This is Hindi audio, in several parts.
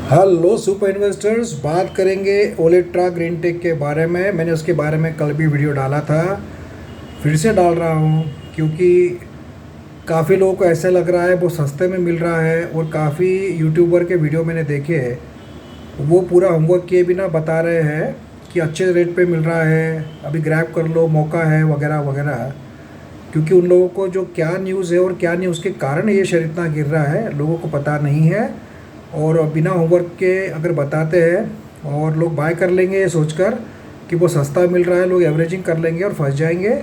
हेलो सुपर इन्वेस्टर्स, बात करेंगे ओलेट्रा ग्रीन टेक के बारे में। मैंने उसके बारे में कल भी वीडियो डाला था, फिर से डाल रहा हूँ क्योंकि काफ़ी लोगों को ऐसा लग रहा है वो सस्ते में मिल रहा है। और काफ़ी यूट्यूबर के वीडियो मैंने देखे, वो पूरा होमवर्क किए बिना बता रहे हैं कि अच्छे रेट पे मिल रहा है, अभी ग्रैब कर लो, मौका है वगैरह वगैरह। क्योंकि उन लोगों को जो क्या न्यूज़ है और क्या न्यूज़ के कारण ये शेयर इतना गिर रहा है लोगों को पता नहीं है। और बिना होमवर्क के अगर बताते हैं और लोग बाय कर लेंगे ये सोचकर कि वो सस्ता मिल रहा है, लोग एवरेजिंग कर लेंगे और फंस जाएंगे।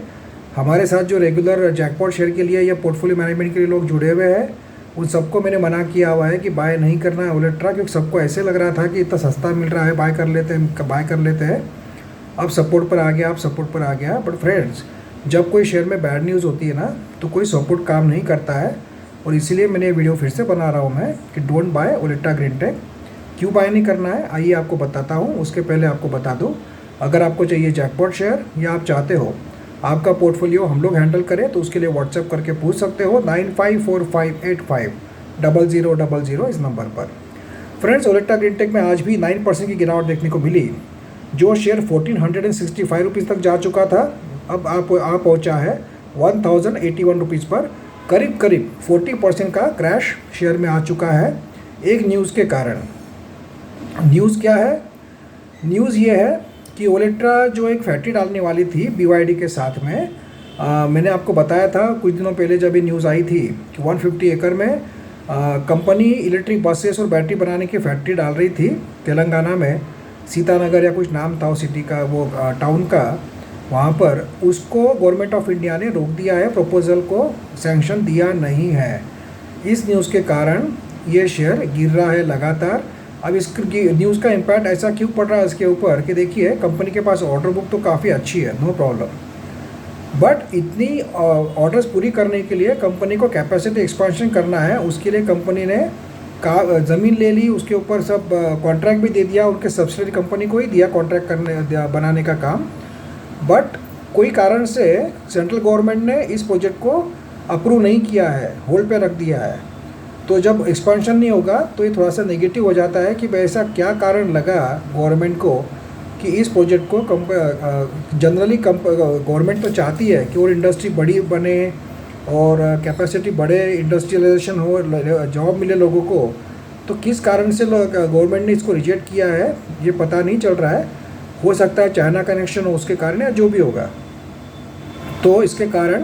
हमारे साथ जो रेगुलर जैकपॉट शेयर के लिए या पोर्टफोलियो मैनेजमेंट के लिए लोग जुड़े हुए हैं, उन सबको मैंने मना किया हुआ है कि बाय नहीं करना है ओलेट्रा, क्योंकि सबको ऐसे लग रहा था कि इतना सस्ता मिल रहा है, बाय कर लेते हैं। अब सपोर्ट पर आ गया, अब सपोर्ट पर आ गया। बट फ्रेंड्स, जब कोई शेयर में बैड न्यूज़ होती है ना, तो कोई सपोर्ट काम नहीं करता है। और इसीलिए मैंने ये वीडियो फिर से बना रहा हूँ मैं कि don't buy Olectra green take. क्यों बाय नहीं करना है आइए आपको बताता हूँ। उसके पहले आपको बता दूँ, अगर आपको चाहिए जैकपॉट शेयर या आप चाहते हो आपका पोर्टफोलियो हम लोग हैंडल करें, तो उसके लिए व्हाट्सएप करके पूछ सकते हो 9545850000 इस नंबर पर। फ्रेंड्स, ओलेट्रा ग्रीन टेक में आज भी 9% की गिरावट देखने को मिली। जो शेयर 1465 रुपीज़ तक जा चुका था, अब आप पहुंचा है 1081 रुपीज़ पर। करीब करीब 40% का क्रैश शेयर में आ चुका है एक न्यूज़ के कारण। न्यूज़ क्या है? न्यूज़ ये है कि ओलेट्रा जो एक फैक्ट्री डालने वाली थी BYD के साथ में, मैंने आपको बताया था कुछ दिनों पहले जब ये न्यूज़ आई थी कि 150 एकड़ में कंपनी इलेक्ट्रिक बसेस और बैटरी बनाने की फैक्ट्री डाल रही थी तेलंगाना में। सीतानगर या कुछ नाम था उस सिटी का, वो टाउन का। वहाँ पर उसको गवर्नमेंट ऑफ इंडिया ने रोक दिया है, प्रपोजल को सैंक्शन दिया नहीं है। इस न्यूज़ के कारण ये शेयर गिर रहा है लगातार। अब इस न्यूज़ का इम्पैक्ट ऐसा क्यों पड़ रहा है इसके ऊपर कि देखिए, कंपनी के पास ऑर्डर बुक तो काफ़ी अच्छी है, नो प्रॉब्लम। बट इतनी ऑर्डर्स पूरी करने के लिए कंपनी को कैपेसिटी एक्सपेंशन करना है। उसके लिए कंपनी ने ज़मीन ले ली, उसके ऊपर सब कॉन्ट्रैक्ट भी दे दिया, उनके सब्सिडरी कंपनी को ही दिया कॉन्ट्रैक्ट बनाने का काम। बट कोई कारण से सेंट्रल गवर्नमेंट ने इस प्रोजेक्ट को अप्रूव नहीं किया है, होल्ड पे रख दिया है। तो जब एक्सपेंशन नहीं होगा तो ये थोड़ा सा नेगेटिव हो जाता है कि भाई ऐसा क्या कारण लगा गवर्नमेंट को कि इस प्रोजेक्ट को जनरली गवर्नमेंट तो चाहती है कि और इंडस्ट्री बड़ी बने और कैपेसिटी बढ़े, इंडस्ट्रियलाइजेशन हो, जॉब मिले लोगों को। तो किस कारण से गवर्नमेंट ने इसको रिजेक्ट किया है ये पता नहीं चल रहा है। हो सकता है चाइना कनेक्शन हो उसके कारण या जो भी होगा। तो इसके कारण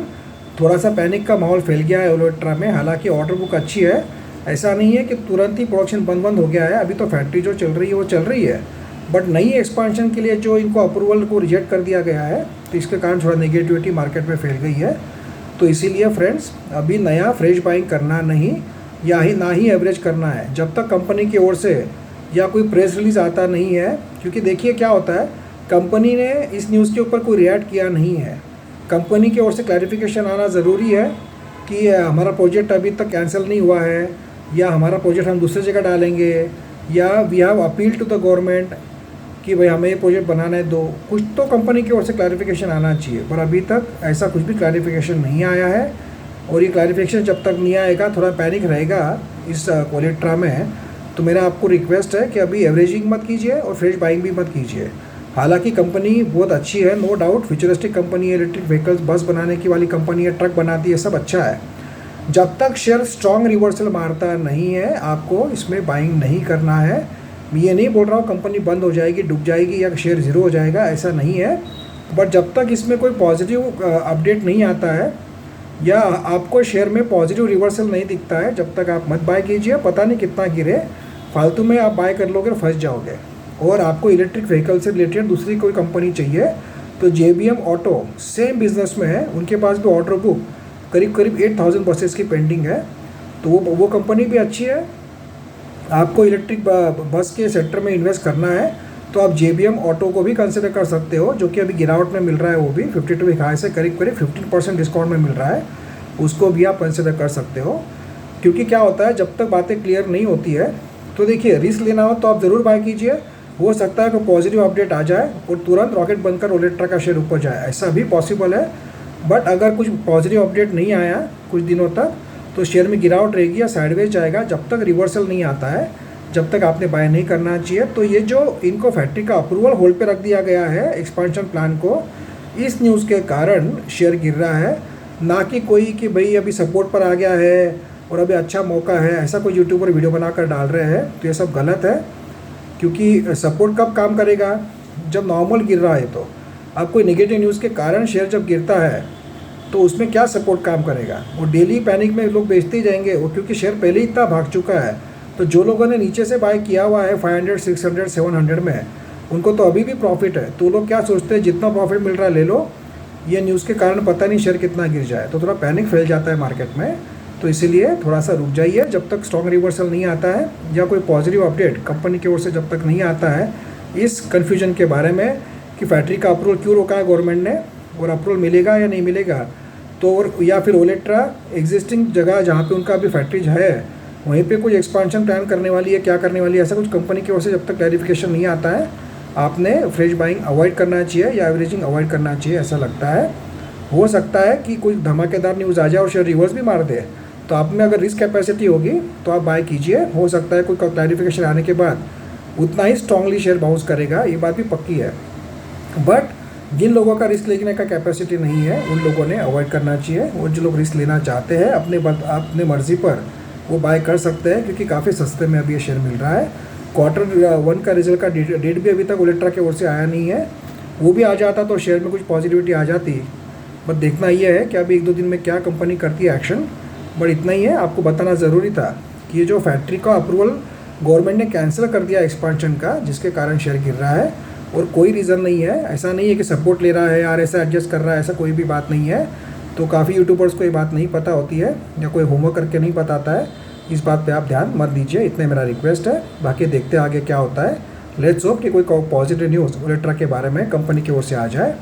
थोड़ा सा पैनिक का माहौल फैल गया है ओलेट्रा में। हालांकि ऑर्डर बुक अच्छी है, ऐसा नहीं है कि तुरंत ही प्रोडक्शन बंद हो गया है। अभी तो फैक्ट्री जो चल रही है वो चल रही है। बट नई एक्सपांशन के लिए जो इनको अप्रूवल को रिजेक्ट कर दिया गया है, तो इसके कारण थोड़ा नेगेटिविटी मार्केट में फैल गई है। तो इसीलिए फ्रेंड्स, अभी नया फ्रेश बाइंग करना नहीं, ना ही एवरेज करना है जब तक कंपनी की ओर से या कोई प्रेस रिलीज़ आता नहीं है। क्योंकि देखिए क्या होता है, कंपनी ने इस न्यूज़ के ऊपर कोई रिएक्ट किया नहीं है। कंपनी की ओर से क्लैरिफिकेशन आना ज़रूरी है कि हमारा प्रोजेक्ट अभी तक कैंसिल नहीं हुआ है, या हमारा प्रोजेक्ट हम दूसरी जगह डालेंगे, या we have appeal to the government कि भाई हमें ये प्रोजेक्ट बनाने दो। कुछ तो कंपनी की ओर से क्लैरिफिकेशन आना चाहिए, पर अभी तक ऐसा कुछ भी क्लैरिफिकेशन नहीं आया है। और ये क्लैरिफिकेशन जब तक नहीं आएगा थोड़ा पैनिक रहेगा इस ओलेट्रा में। तो मेरा आपको रिक्वेस्ट है कि अभी एवरेजिंग मत कीजिए और फ्रेश बाइंग भी मत कीजिए। हालांकि कंपनी बहुत अच्छी है, नो डाउट, फ्यूचरिस्टिक कंपनी है, इलेक्ट्रिक व्हीकल्स बस बनाने की वाली कंपनी है, ट्रक बनाती है, सब अच्छा है। जब तक शेयर स्ट्रॉन्ग रिवर्सल मारता नहीं है, आपको इसमें बाइंग नहीं करना है। ये नहीं बोल रहा हूँ कंपनी बंद हो जाएगी, डूब जाएगी या शेयर ज़ीरो हो जाएगा, ऐसा नहीं है। बट जब तक इसमें कोई पॉजिटिव अपडेट नहीं आता है या आपको शेयर में पॉजिटिव रिवर्सल नहीं दिखता है, जब तक आप मत बाय कीजिए। पता नहीं कितना गिरे, फालतू में आप बाय कर लोगे और फंस जाओगे। और आपको इलेक्ट्रिक व्हीकल से रिलेटेड दूसरी कोई कंपनी चाहिए तो JBM ऑटो सेम बिजनेस में है, उनके पास भी ऑर्डर बुक करीब करीब 8000 बसेस की पेंडिंग है। तो वो कंपनी भी अच्छी है। आपको इलेक्ट्रिक बस के सेक्टर में इन्वेस्ट करना है तो आप JBM ऑटो को भी कंसिडर कर सकते हो, जो कि अभी गिरावट में मिल रहा है। वो भी 52 वीक हाई से करीब करीब 15% डिस्काउंट में मिल रहा है, उसको भी आप कंसिडर कर सकते हो। क्योंकि क्या होता है, जब तक बातें क्लियर नहीं होती है तो देखिए, रिस्क लेना हो तो आप ज़रूर बाय कीजिए। हो सकता है कि पॉजिटिव अपडेट आ जाए और तुरंत रॉकेट बनकर ओलेट्रा का शेयर ऊपर जाए, ऐसा भी पॉसिबल है। बट अगर कुछ पॉजिटिव अपडेट नहीं आया कुछ दिनों तक, तो शेयर में गिरावट रहेगी या साइडवेज जाएगा जब तक रिवर्सल नहीं आता है। जब तक आपने बाय नहीं करना चाहिए। तो ये जो इनको फैक्ट्री का अप्रूवल होल्ड पे रख दिया गया है एक्सपेंशन प्लान को, इस न्यूज़ के कारण शेयर गिर रहा है, ना कि कोई कि भाई अभी सपोर्ट पर आ गया है और अभी अच्छा मौका है, ऐसा कोई यूट्यूबर वीडियो बनाकर डाल रहे हैं। तो ये सब गलत है, क्योंकि सपोर्ट कब काम करेगा, जब नॉर्मल गिर रहा है। तो अब कोई नेगेटिव न्यूज़ के कारण शेयर जब गिरता है तो उसमें क्या सपोर्ट काम करेगा। वो डेली पैनिक में लोग बेचते ही जाएंगे, वो क्योंकि शेयर पहले ही इतना भाग चुका है। तो जो लोगों ने नीचे से बाय किया हुआ है 500, 600, 700 में, उनको तो अभी भी प्रॉफिट है। तो लोग क्या सोचते हैं, जितना प्रॉफिट मिल रहा है ले लो, ये न्यूज़ के कारण पता नहीं शेयर कितना गिर जाए। तो थोड़ा पैनिक फैल जाता है मार्केट में। तो इसीलिए थोड़ा सा रुक जाइए, जब तक स्ट्रॉन्ग रिवर्सल नहीं आता है या कोई पॉजिटिव अपडेट कंपनी की ओर से जब तक नहीं आता है इस कन्फ्यूजन के बारे में कि फैक्ट्री का अप्रूवल क्यों रोका है गवर्नमेंट ने, और अप्रूवल मिलेगा या नहीं मिलेगा। तो और या फिर ओलेट्रा एग्जिस्टिंग जगह जहाँ पे उनका अभी फैक्ट्रीज है वहीं पे कुछ एक्सपांशन प्लान करने वाली है, क्या करने वाली है, ऐसा कुछ कंपनी की ओर से जब तक क्लैरिफिकेशन नहीं आता है आपने फ्रेश बाइंग अवॉइड करना चाहिए या एवरेजिंग अवॉइड करना चाहिए, ऐसा लगता है। हो सकता है कि कोई धमाकेदार न्यूज़ आ जाए और शेयर रिवर्स भी मार दे, तो आप में अगर रिस्क कैपेसिटी होगी तो आप बाय कीजिए। हो सकता है कोई क्लैरिफिकेशन आने के बाद उतना ही स्ट्रांगली शेयर बाउंस करेगा, ये बात भी पक्की है। बट जिन लोगों का रिस्क लेने का कैपेसिटी नहीं है उन लोगों ने अवॉइड करना चाहिए, और जो लोग रिस्क लेना चाहते हैं अपने मर्ज़ी पर वो बाय कर सकते हैं, क्योंकि काफ़ी सस्ते में अभी ये शेयर मिल रहा है। Q1 का रिजल्ट का डेट भी अभी तक ओलेट्रा की ओर से आया नहीं है, वो भी आ जाता तो शेयर में कुछ पॉजिटिविटी आ जाती। बट देखना ये है कि अभी 1-2 दिन में क्या कंपनी करती है एक्शन। बट इतना ही है, आपको बताना ज़रूरी था कि ये जो फैक्ट्री का अप्रूवल गवर्नमेंट ने कैंसिल कर दिया एक्सपांशन का, जिसके कारण शेयर गिर रहा है, और कोई रीज़न नहीं है। ऐसा नहीं है कि सपोर्ट ले रहा है यार, ऐसा एडजस्ट कर रहा है, ऐसा कोई भी बात नहीं है। तो काफ़ी यूट्यूबर्स को ये बात नहीं पता होती है या कोई होमवर्क करके नहीं बताता है, इस बात पे आप ध्यान मत दीजिए, इतने मेरा रिक्वेस्ट है। बाकी देखते हैं आगे क्या होता है। लेट्स होप कि कोई पॉजिटिव न्यूज़ ओलेट्रा के बारे में कंपनी की ओर से आ जाए,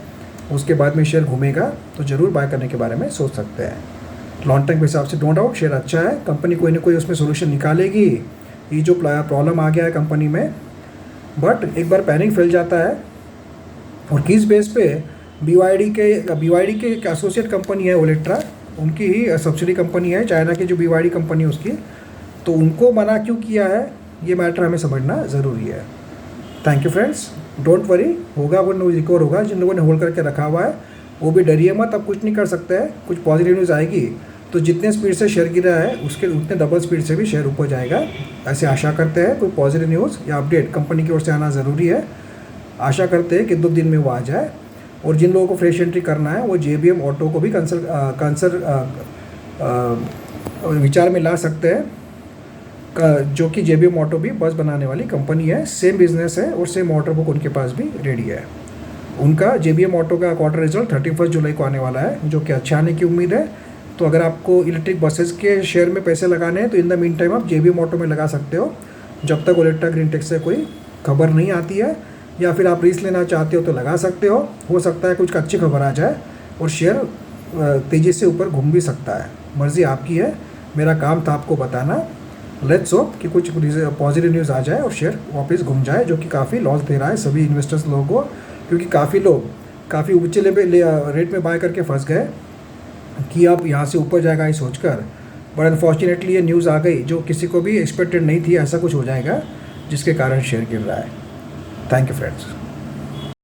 उसके बाद में शेयर घूमेगा तो ज़रूर बाय करने के बारे में सोच सकते हैं। लॉन्ग टर्म के हिसाब से नो डाउट शेयर अच्छा है, कंपनी कोई ना कोई उसमें सोल्यूशन निकालेगी। ये जो प्रॉब्लम आ गया है कंपनी में, बट एक बार पैनिक फैल जाता है। और किस बेस पे BYD के एक एसोसिएट कंपनी है ओलेट्रा, उनकी ही सब्सिडी कंपनी है, चाइना की जो BYD कंपनी है उसकी, तो उनको मना क्यों किया है ये मैटर हमें समझना ज़रूरी है। Thank you friends, don't worry, होगा वो न्यूज़ रिकवर होगा। जिन लोगों ने होल्ड करके रखा हुआ है वो भी डरिए मत, अब कुछ नहीं कर सकते हैं। कुछ पॉजिटिव न्यूज़ आएगी तो जितने स्पीड से शेयर गिरा है उसके उतने डबल स्पीड से भी शेयर ऊपर जाएगा, ऐसे आशा करते हैं। कोई पॉजिटिव न्यूज़ या अपडेट कंपनी की ओर से आना ज़रूरी है, आशा करते हैं कि 2 दिन में वो आ जाए। और जिन लोगों को फ्रेश एंट्री करना है वो JBM ऑटो को भी विचार में ला सकते हैं, जो कि JBM ऑटो भी बस बनाने वाली कंपनी है, सेम बिजनेस है और सेम ऑर्डर बुक उनके पास भी रेडी है। उनका JBM ऑटो का क्वार्टर रिजल्ट 31 जुलाई को आने वाला है, जो कि अच्छा आने की उम्मीद है। तो अगर आपको इलेक्ट्रिक बसेस के शेयर में पैसे लगाने हैं तो इन द मीन टाइम आप JBM ऑटो में लगा सकते हो, जब तक ओलेट्रा ग्रीन टेक से कोई खबर नहीं आती है। या फिर आप रिस्क लेना चाहते हो तो लगा सकते हो सकता है कुछ अच्छी खबर आ जाए और शेयर तेज़ी से ऊपर घूम भी सकता है, मर्ज़ी आपकी है। मेरा काम था आपको बताना। लेट्स होप कि कुछ पॉजिटिव न्यूज़ आ जाए और शेयर वापस घूम जाए, जो कि काफ़ी लॉस दे रहा है सभी इन्वेस्टर्स लोगों को, क्योंकि काफ़ी लोग काफ़ी ऊंचे रेट में बाय करके फंस गए कि अब यहाँ से ऊपर जाएगा ये सोचकर। बट अनफॉर्चुनेटली ये न्यूज़ आ गई जो किसी को भी एक्सपेक्टेड नहीं थी, ऐसा कुछ हो जाएगा जिसके कारण शेयर गिर रहा है। Thank you friends.